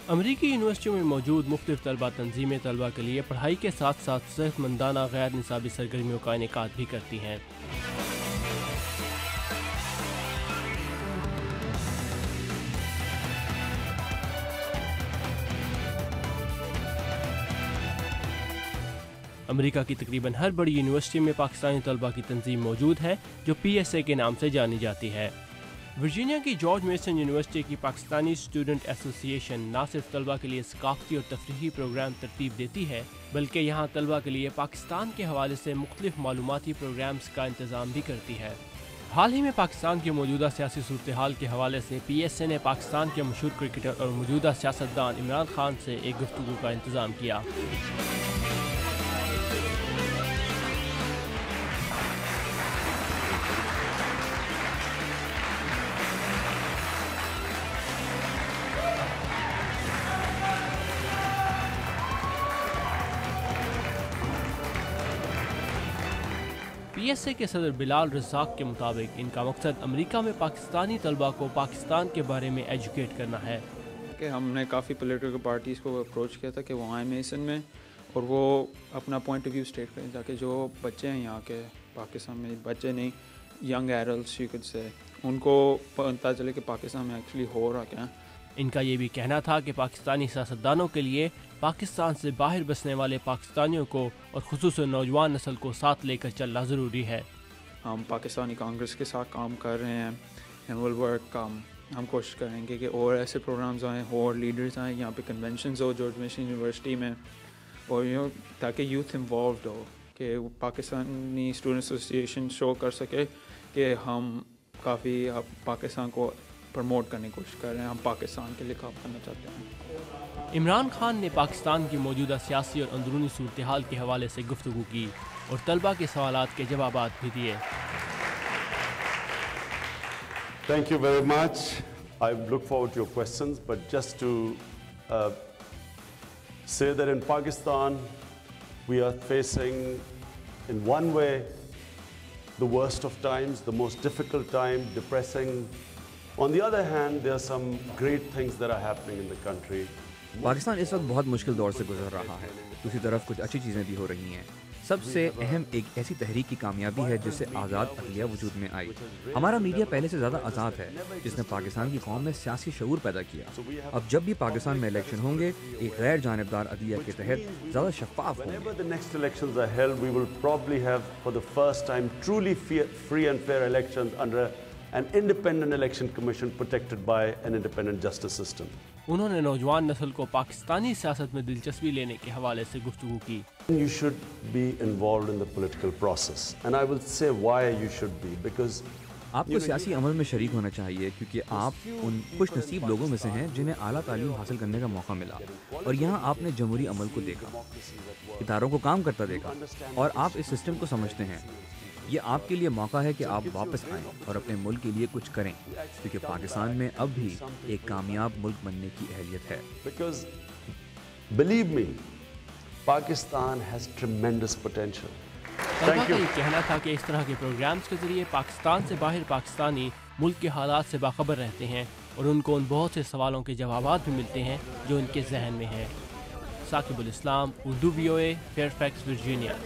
امریکی یونیورسٹیوں میں موجود مختلف طلبہ تنظیمیں طلبہ کے لیے پڑھائی کے ساتھ ساتھ صحت مندانہ غیر نصابی سرگرمیوں کا انعقاد بھی کرتی ہیں۔ امریکہ کی تقریباً ہر بڑی یونیورسٹی میں پاکستانی طلبہ کی تنظیم موجود ہے جو PSA کے نام سے جانی جاتی ہے۔ ورجینیا کی جارج میسن یونیورسٹی کی پاکستانی اسٹوڈنٹ ایسوسی ایشن نہ صرف طلبہ کے لیے ثقافتی اور تفریحی پروگرام ترتیب دیتی ہے بلکہ یہاں طلبہ کے لیے پاکستان کے حوالے سے مختلف معلوماتی پروگرامز کا انتظام بھی کرتی ہے۔ حال ہی میں پاکستان کی موجودہ سیاسی صورتحال کے حوالے سے PSA نے پاکستان کے مشہور کرکٹر اور موجودہ سیاستدان عمران خان سے ایک گفتگو کا انتظام کیا۔ PSA کے صدر بلال رزاق کے مطابق ان کا مقصد امریکہ میں پاکستانی طلبہ کو پاکستان کے بارے میں ایجوکیٹ کرنا ہے۔ کہ ہم نے کافی پولیٹیکل پارٹیز کو اپروچ کیا تھا کہ وہ آئیں میسن میں اور وہ اپنا پوائنٹ آف ویو اسٹیٹ کریں تاکہ جو بچے ہیں یہاں کے پاکستان میں، بچے نہیں ینگ ایڈلٹس یو کڈ سے، ان کو پتہ چلے کہ پاکستان میں ایکچولی ہو رہا کیا۔ ان کا یہ بھی کہنا تھا کہ پاکستانی سیاستدانوں کے لیے پاکستان سے باہر بسنے والے پاکستانیوں کو اور خصوصاً نوجوان نسل کو ساتھ لے کر چلنا ضروری ہے۔ ہم پاکستانی کانگریس کے ساتھ کام کر رہے ہیں، اینڈ ول ورک، ہم کوشش کریں گے کہ اور ایسے پروگرامز آئیں، اور لیڈرز آئیں یہاں پہ، کنونشنز ہو جارج میسن یونیورسٹی میں، اور تاکہ یوتھ انوالوڈ ہو، کہ پاکستانی اسٹوڈنٹ ایسوسی ایشن شو کر سکے کہ ہم کافی پاکستان کو پروموٹ کرنے کی کوشش کر رہے ہیں، ہم پاکستان کے لیے کام کرنا چاہتے ہیں۔ عمران خان نے پاکستان کی موجودہ سیاسی اور اندرونی صورتحال کے حوالے سے گفتگو کی اور طلبہ کے سوالات کے جوابات بھی دیے۔ Thank you very much. I look forward to your questions, but just to say that in Pakistan we are facing in one way the worst of times, the most difficult time, depressing. On the other hand, there are some great things that are happening in the country. Pakistan اس وقت بہت مشکل دور سے گزر رہا ہے، دوسری طرف کچھ اچھی چیزیں بھی ہو رہی ہیں۔ سب سے اہم ایک ایسی تحریک کی کامیابی ہے جس سے آزاد عدلیہ وجود میں آئی۔ ہمارا میڈیا پہلے سے زیادہ آزاد ہے جس نے پاکستان کی قوم میں سیاسی شعور پیدا کیا۔ اب جب بھی پاکستان میں الیکشن ہوں گے ایک غیر جانبدار عدلیہ کے تحت زیادہ شفاف ہوں گے۔ Whenever the next elections are held, we will probably have for the first time truly free and fair elections under an independent election commission protected by an independent justice system. انہوں نے نوجوان نسل کو پاکستانی سیاست میں دلچسپی لینے کے حوالے سے گفتگو کی۔ You should be involved in the political process, and I will say why you should be, because آپ کو سیاسی عمل میں شریک ہونا چاہیے کیونکہ آپ ان خوش نصیب لوگوں میں سے ہیں جنہیں اعلیٰ تعلیم حاصل کرنے کا موقع ملا، اور یہاں آپ نے جمہوری عمل کو دیکھا، اداروں کو کام کرتا دیکھا، اور آپ اس سسٹم کو سمجھتے ہیں۔ یہ آپ کے لیے موقع ہے کہ آپ واپس آئیں اور اپنے ملک کے لیے کچھ کریں، کیونکہ پاکستان میں اب بھی ایک کامیاب ملک بننے کی اہلیت ہے۔ Because believe me, Pakistan has tremendous potential. طلبہ کا یہ کہنا تھا کہ اس طرح کے پروگرامز کے ذریعے پاکستان سے باہر پاکستانی ملک کے حالات سے باخبر رہتے ہیں اور ان کو ان بہت سے سوالوں کے جوابات بھی ملتے ہیں جو ان کے ذہن میں ہیں۔ Saqib ul Islam, Urdu VOA، Fairfax, Virginia.